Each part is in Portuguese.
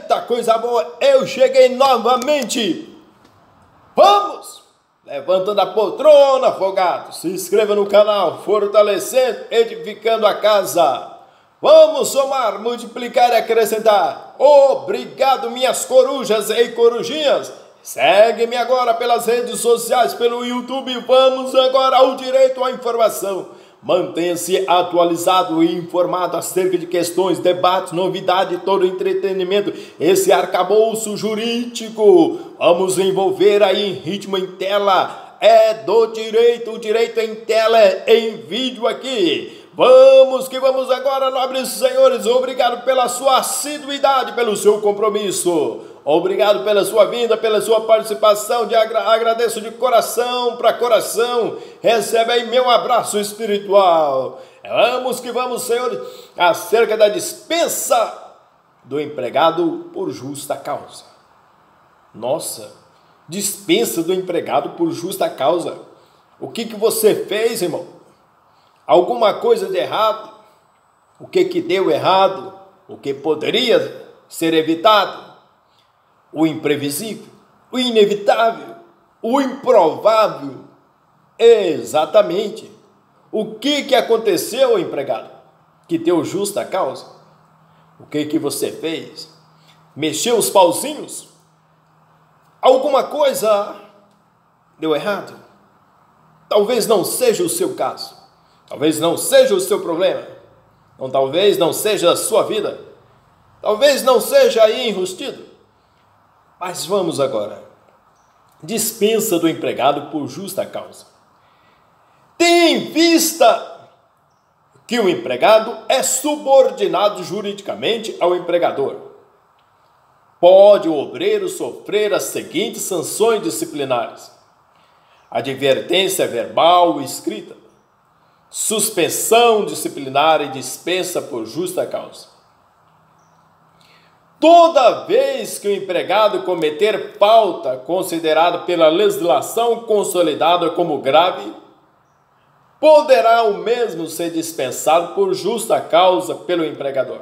Eita, coisa boa, eu cheguei novamente. Vamos! Levantando a poltrona, afogado. Se inscreva no canal, fortalecendo, edificando a casa. Vamos somar, multiplicar e acrescentar. Obrigado, minhas corujas e corujinhas. Segue-me agora pelas redes sociais, pelo YouTube. Vamos agora ao direito à informação. Mantenha-se atualizado e informado acerca de questões, debates, novidade, todo entretenimento. Esse arcabouço jurídico, vamos envolver aí em ritmo em tela. É do direito, o direito em tela, em vídeo aqui. Vamos que vamos agora, nobres senhores. Obrigado pela sua assiduidade, pelo seu compromisso. Obrigado pela sua vinda, pela sua participação. Agradeço de coração para coração. Recebe aí meu abraço espiritual. Vamos que vamos, senhores, acerca da dispensa do empregado por justa causa. Nossa, dispensa do empregado por justa causa. O que você fez, irmão? Alguma coisa de errado? O que deu errado? O que poderia ser evitado? O imprevisível, o inevitável, o improvável. Exatamente. O que aconteceu, empregado? Que deu justa causa? O que você fez? Mexeu os pauzinhos? Alguma coisa deu errado? Talvez não seja o seu caso. Talvez não seja o seu problema. Ou talvez não seja a sua vida. Talvez não seja aí enrustido. Mas vamos agora. Dispensa do empregado por justa causa. Tem em vista que o empregado é subordinado juridicamente ao empregador. Pode o obreiro sofrer as seguintes sanções disciplinares: advertência verbal ou escrita, suspensão disciplinar e dispensa por justa causa. Toda vez que o empregado cometer falta considerada pela legislação consolidada como grave, poderá o mesmo ser dispensado por justa causa pelo empregador.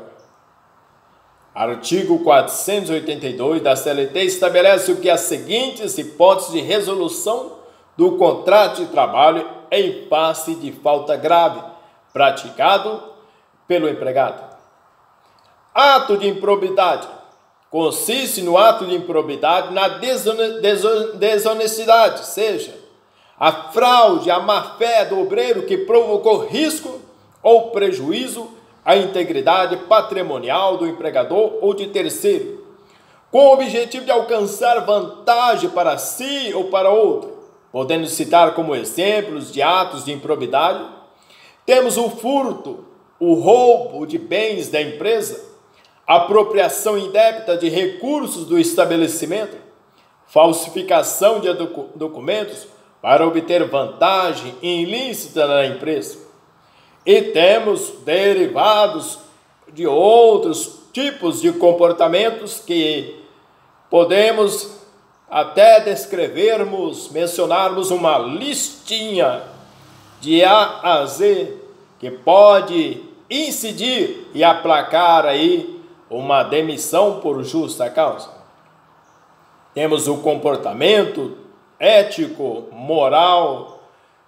Artigo 482 da CLT estabelece o que as seguintes hipóteses de resolução do contrato de trabalho em face de falta grave praticado pelo empregado. Ato de improbidade. Consiste no ato de improbidade na desonestidade, seja a fraude, a má-fé do obreiro que provocou risco ou prejuízo à integridade patrimonial do empregador ou de terceiro, com o objetivo de alcançar vantagem para si ou para outro. Podendo citar como exemplos de atos de improbidade, temos o furto, o roubo de bens da empresa, apropriação indébita de recursos do estabelecimento, falsificação de documentos para obter vantagem ilícita na empresa. E temos derivados de outros tipos de comportamentos que podemos até descrevermos, mencionarmos uma listinha de A a Z que pode incidir e aplacar aí uma demissão por justa causa. Temos o comportamento ético, moral,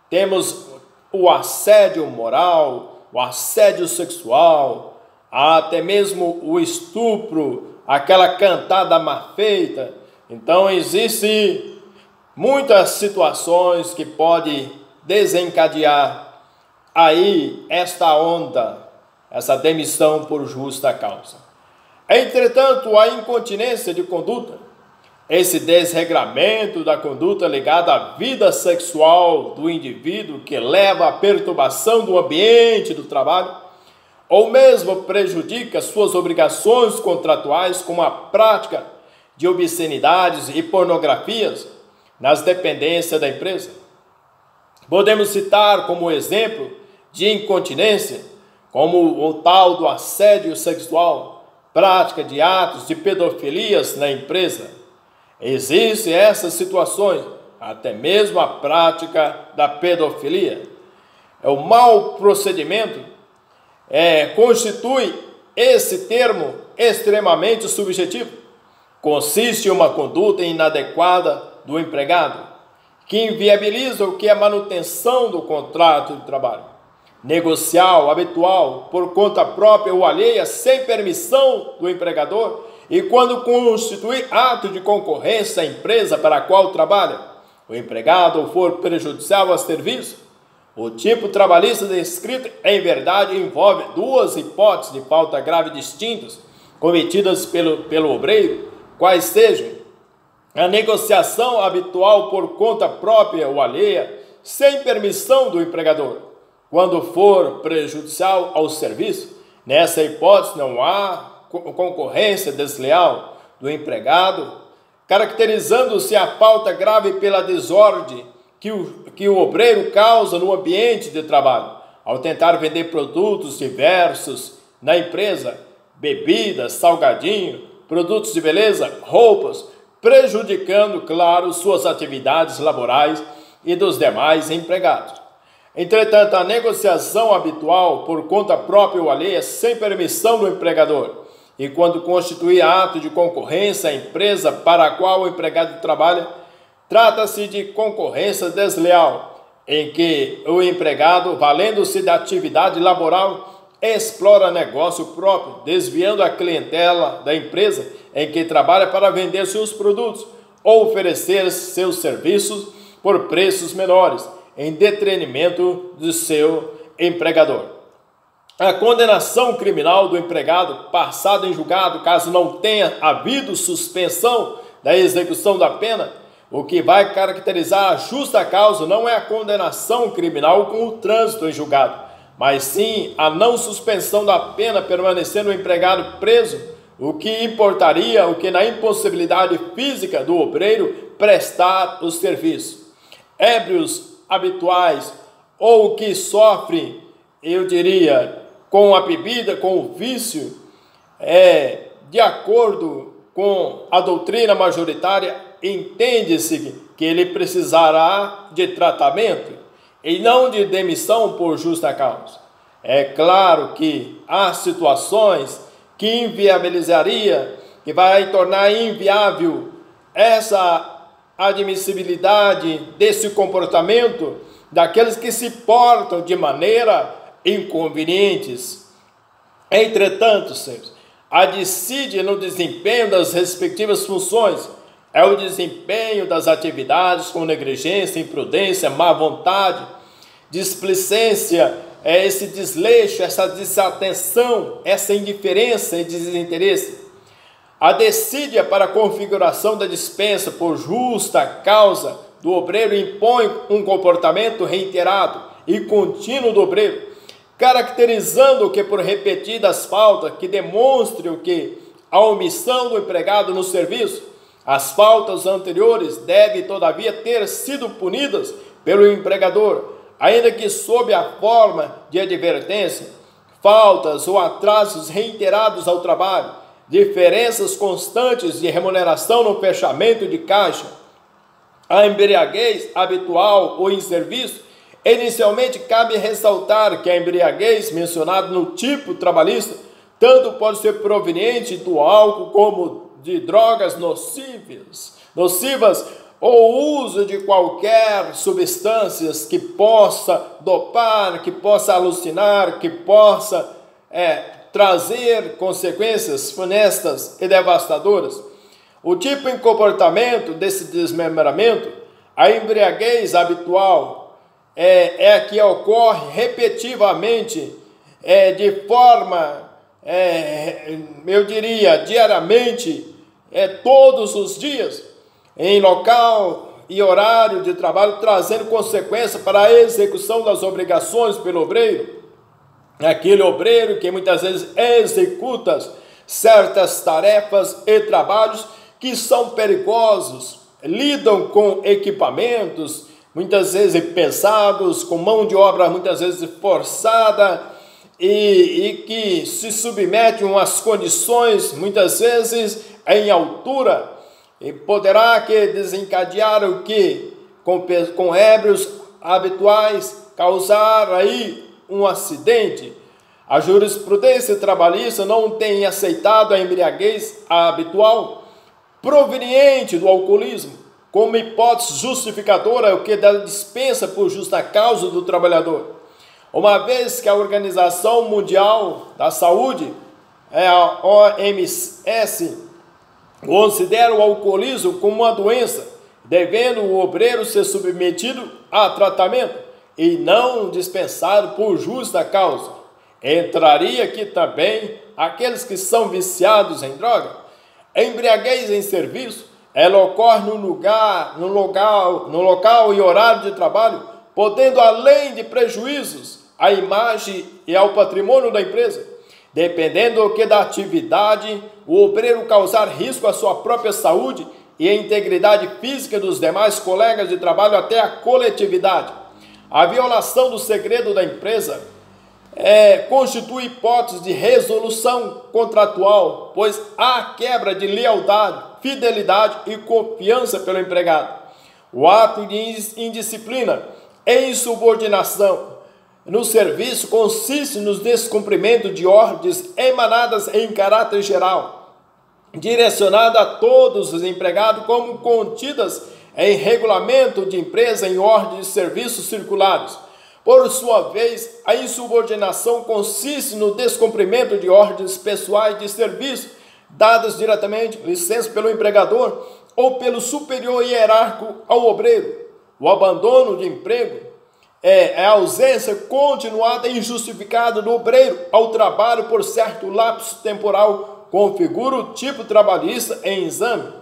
temos o assédio moral, o assédio sexual, até mesmo o estupro, aquela cantada mal feita. Então existem muitas situações que podem desencadear aí esta onda, essa demissão por justa causa. Entretanto, a incontinência de conduta, esse desregramento da conduta ligada à vida sexual do indivíduo que leva à perturbação do ambiente do trabalho, ou mesmo prejudica suas obrigações contratuais, como a prática de obscenidades e pornografias nas dependências da empresa. Podemos citar como exemplo de incontinência, como o tal do assédio sexual, prática de atos de pedofilias na empresa. Existem essas situações, até mesmo a prática da pedofilia. O mau procedimento constitui esse termo extremamente subjetivo, consiste em uma conduta inadequada do empregado, que inviabiliza o que é a manutenção do contrato de trabalho, negocial, habitual, por conta própria ou alheia, sem permissão do empregador, e quando constituir ato de concorrência à empresa para a qual trabalha, o empregado for prejudicial ao serviço. O tipo trabalhista descrito, em verdade, envolve duas hipóteses de falta grave distintas, cometidas pelo obreiro, quais sejam a negociação habitual por conta própria ou alheia, sem permissão do empregador, quando for prejudicial ao serviço. Nessa hipótese não há concorrência desleal do empregado, caracterizando-se a falta grave pela desordem que o obreiro causa no ambiente de trabalho, ao tentar vender produtos diversos na empresa, bebidas, salgadinho, produtos de beleza, roupas, prejudicando, claro, suas atividades laborais e dos demais empregados. Entretanto, a negociação habitual por conta própria ou alheia, sem permissão do empregador, e quando constituir ato de concorrência à empresa para a qual o empregado trabalha, trata-se de concorrência desleal, em que o empregado, valendo-se da atividade laboral, explora negócio próprio, desviando a clientela da empresa em que trabalha para vender seus produtos ou oferecer seus serviços por preços menores, em detrimento de seu empregador. A condenação criminal do empregado passada em julgado, caso não tenha havido suspensão da execução da pena, o que vai caracterizar a justa causa não é a condenação criminal com o trânsito em julgado, mas sim a não suspensão da pena permanecendo o empregado preso, o que importaria o que na impossibilidade física do obreiro prestar o serviço. Ébrios habituais ou que sofrem, eu diria, com a bebida, com o vício, de acordo com a doutrina majoritária, entende-se que ele precisará de tratamento e não de demissão por justa causa. É claro que há situações que inviabilizaria, que vai tornar inviável essa admissibilidade desse comportamento daqueles que se portam de maneira inconvenientes. Entretanto, senhores, a dissídia no desempenho das respectivas funções é o desempenho das atividades com negligência, imprudência, má vontade, displicência, esse desleixo, essa desatenção, essa indiferença e desinteresse. A dissídia para a configuração da dispensa por justa causa do obreiro impõe um comportamento reiterado e contínuo do obreiro, caracterizando o que por repetidas faltas que demonstram que a omissão do empregado no serviço, as faltas anteriores devem todavia ter sido punidas pelo empregador, ainda que sob a forma de advertência, faltas ou atrasos reiterados ao trabalho, diferenças constantes de remuneração no fechamento de caixa, a embriaguez habitual ou em serviço. Inicialmente, cabe ressaltar que a embriaguez mencionada no tipo trabalhista tanto pode ser proveniente do álcool como de drogas nocivas ou uso de qualquer substâncias que possa dopar, que possa alucinar, que possa trazer consequências funestas e devastadoras. O tipo em comportamento desse desmembramento, a embriaguez habitual, é a que ocorre repetitivamente, de forma, eu diria, diariamente, todos os dias, em local e horário de trabalho, trazendo consequência para a execução das obrigações pelo obreiro. Aquele obreiro que muitas vezes executa certas tarefas e trabalhos que são perigosos, lidam com equipamentos, muitas vezes pesados, com mão de obra muitas vezes forçada e que se submetem às condições muitas vezes em altura e poderá que desencadear o que com ébrios habituais causar aí um acidente. A jurisprudência trabalhista não tem aceitado a embriaguez habitual proveniente do alcoolismo, como hipótese justificadora o que da dispensa por justa causa do trabalhador. Uma vez que a Organização Mundial da Saúde, a OMS, considera o alcoolismo como uma doença, devendo o obreiro ser submetido a tratamento e não dispensado por justa causa. Entraria aqui também aqueles que são viciados em droga. Embriaguez em serviço, ela ocorre no local e horário de trabalho, podendo, além de prejuízos à imagem e ao patrimônio da empresa, dependendo do que da atividade, o obreiro causar risco à sua própria saúde e à integridade física dos demais colegas de trabalho até a coletividade. A violação do segredo da empresa constitui hipótese de resolução contratual, pois há quebra de lealdade, fidelidade e confiança pelo empregado. O ato de indisciplina e insubordinação no serviço consiste no descumprimento de ordens emanadas em caráter geral, direcionada a todos os empregados como contidas em regulamento de empresa em ordens de serviços circulares. Por sua vez, a insubordinação consiste no descumprimento de ordens pessoais de serviço dadas diretamente, licença pelo empregador ou pelo superior hierárquico ao obreiro. O abandono de emprego é a ausência continuada e injustificada do obreiro ao trabalho por certo lapso temporal, configura o tipo trabalhista em exame.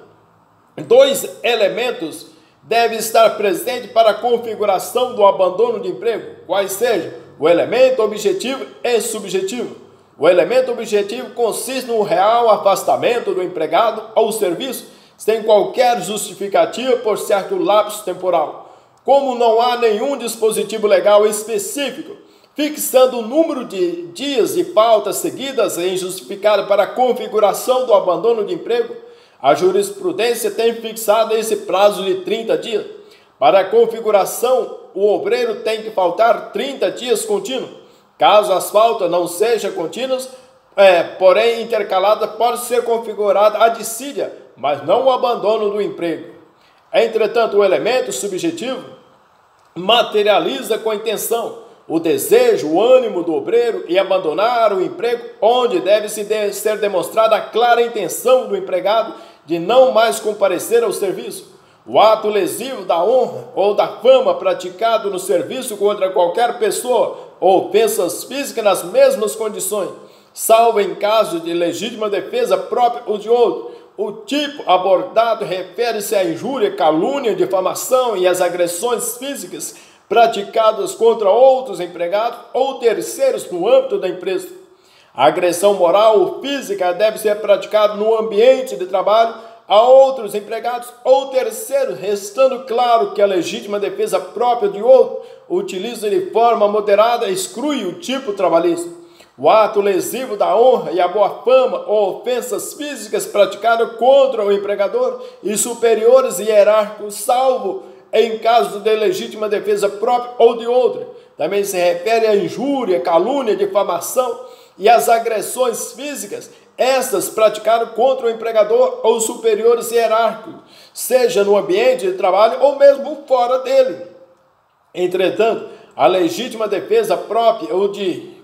Dois elementos devem estar presentes para a configuração do abandono de emprego, quais sejam o elemento objetivo e subjetivo. O elemento objetivo consiste no real afastamento do empregado ao serviço, sem qualquer justificativa por certo lapso temporal. Como não há nenhum dispositivo legal específico fixando o número de dias de faltas seguidas e injustificadas para a configuração do abandono de emprego, a jurisprudência tem fixado esse prazo de 30 dias. Para a configuração, o obreiro tem que faltar 30 dias contínuos. Caso as faltas não sejam contínuas, porém intercaladas, pode ser configurada a dissídia, mas não o abandono do emprego. Entretanto, o elemento subjetivo materializa com intenção o desejo, o ânimo do obreiro em abandonar o emprego, onde deve ser demonstrada a clara intenção do empregado de não mais comparecer ao serviço. O ato lesivo da honra ou da fama praticado no serviço contra qualquer pessoa ou ofensas físicas nas mesmas condições, salvo em caso de legítima defesa própria ou de outro. O tipo abordado refere-se à injúria, calúnia, difamação e às agressões físicas praticadas contra outros empregados ou terceiros no âmbito da empresa. A agressão moral ou física deve ser praticada no ambiente de trabalho a outros empregados ou terceiros, restando claro que a legítima defesa própria de outro utiliza de forma moderada e exclui o tipo trabalhista. O ato lesivo da honra e a boa fama ou ofensas físicas praticadas contra o empregador e superiores hierárquicos, salvo em caso de legítima defesa própria ou de outra. Também se refere à injúria, calúnia, difamação e às agressões físicas, estas praticadas contra o empregador ou superiores hierárquicos, seja no ambiente de trabalho ou mesmo fora dele. Entretanto, a legítima defesa própria ou de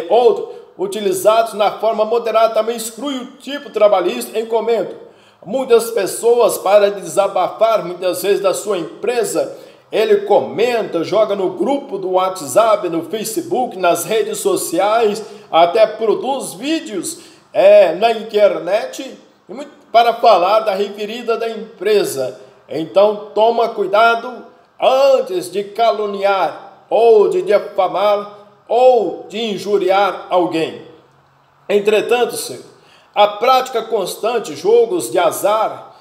outro, utilizados na forma moderada, também exclui o tipo trabalhista em comento. Muitas pessoas, para desabafar muitas vezes da sua empresa, ele comenta, joga no grupo do WhatsApp, no Facebook, nas redes sociais, até produz vídeos na internet para falar da referida da empresa. Então toma cuidado antes de caluniar ou de difamar ou de injuriar alguém. Entretanto, a prática constante, jogos de azar,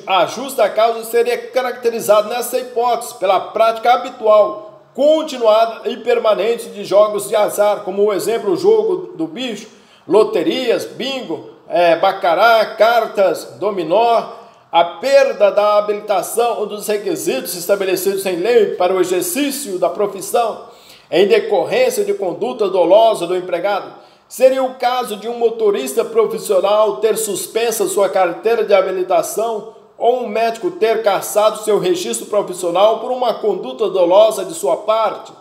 a justa causa seria caracterizada nessa hipótese pela prática habitual, continuada e permanente de jogos de azar, como o exemplo, o jogo do bicho, loterias, bingo, bacará, cartas, dominó, a perda da habilitação ou dos requisitos estabelecidos em lei para o exercício da profissão, em decorrência de conduta dolosa do empregado, Seria o caso de um motorista profissional ter suspensa sua carteira de habilitação ou um médico ter cassado seu registro profissional por uma conduta dolosa de sua parte.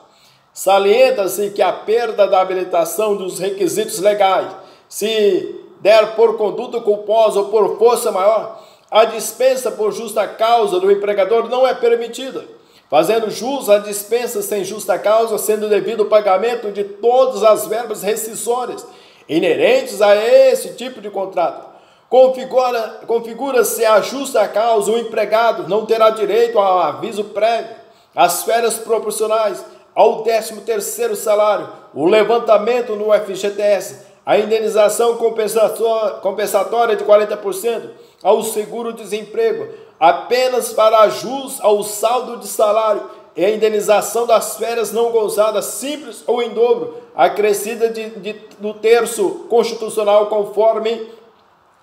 Salienta-se que a perda da habilitação dos requisitos legais, se der por conduta culposa ou por força maior, a dispensa por justa causa do empregador não é permitida, fazendo jus à dispensa sem justa causa, sendo devido o pagamento de todas as verbas rescisórias inerentes a esse tipo de contrato. Configura-se a justa causa, o empregado não terá direito ao aviso prévio, às férias proporcionais, ao 13º salário, o levantamento no FGTS, a indenização compensatória de 40%, ao seguro-desemprego, apenas para jus ao saldo de salário e a indenização das férias não gozadas simples ou em dobro, acrescida do terço constitucional conforme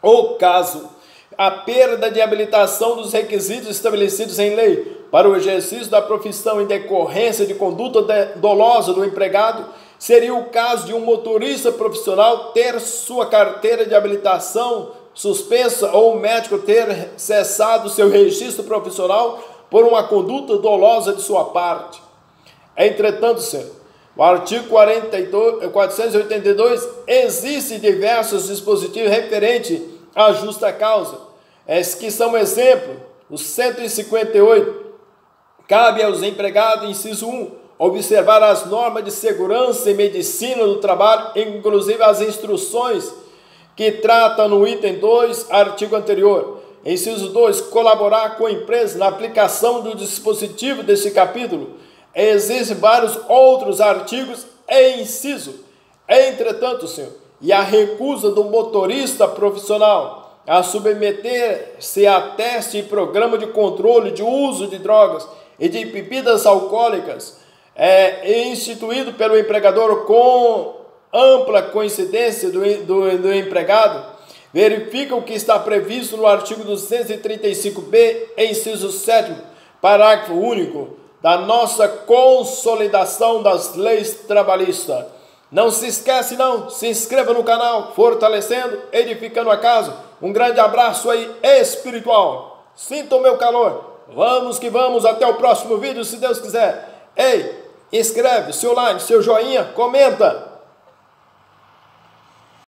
o caso. A perda de habilitação dos requisitos estabelecidos em lei para o exercício da profissão em decorrência de conduta dolosa do empregado seria o caso de um motorista profissional ter sua carteira de habilitação suspensa ou o médico ter cessado seu registro profissional por uma conduta dolosa de sua parte. Entretanto, senhor, o artigo 482 existe diversos dispositivos referentes à justa causa, que são exemplo, o 158, cabe aos empregados, inciso 1, observar as normas de segurança e medicina do trabalho, inclusive as instruções que tratam no item 2, artigo anterior. Inciso 2, colaborar com a empresa na aplicação do dispositivo deste capítulo. Existem vários outros artigos e inciso. Entretanto, senhor, e a recusa do motorista profissional a submeter-se a teste e programa de controle de uso de drogas e de bebidas alcoólicas instituído pelo empregador com ampla coincidência do empregado, verifica o que está previsto no artigo 235b, inciso 7º, parágrafo único, da nossa consolidação das leis trabalhistas. Não se esquece não, se inscreva no canal, fortalecendo, edificando a casa. Um grande abraço aí espiritual. Sinta o meu calor. Vamos que vamos, até o próximo vídeo, se Deus quiser. Ei, inscreve, seu like, seu joinha, comenta.